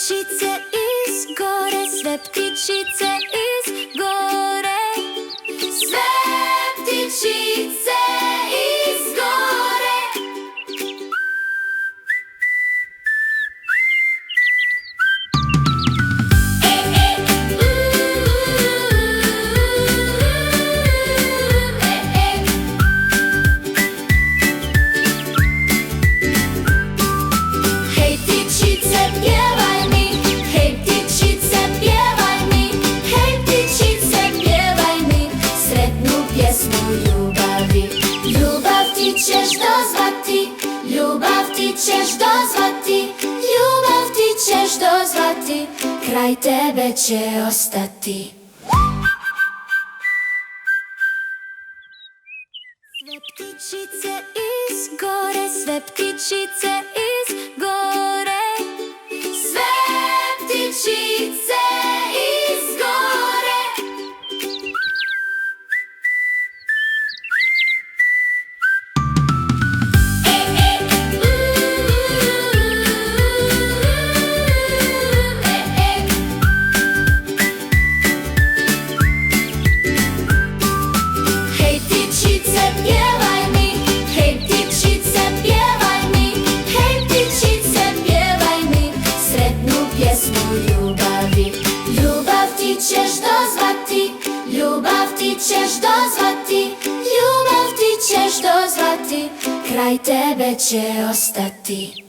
ptičice izgore, sve ptičice izgore, sve ptičice izgore. Hej ptičice, pjevaj mi, hej ptičice, pjevaj mi, hej ptičice, pjevaj mi sretnu pjesmu ljubavi. Ljubav ti ćeš dozvati, ljubav ti ćeš dozvati, ljubav ti ćeš dozvati, kraj tebe će ostati. Sve ptičice izgore, sve ptičice izgore, sve ptičice izgore. Hej ptičice, pjevaj mi, hej ptičice, pjevaj mi, hej ptičice, pjevaj mi sretnu pjesmu ljubavi. Ljubav ti ćeš dozvati, ljubav ti ćeš dozvati, ljubav ti ćeš dozvati, kraj tebe će ostati.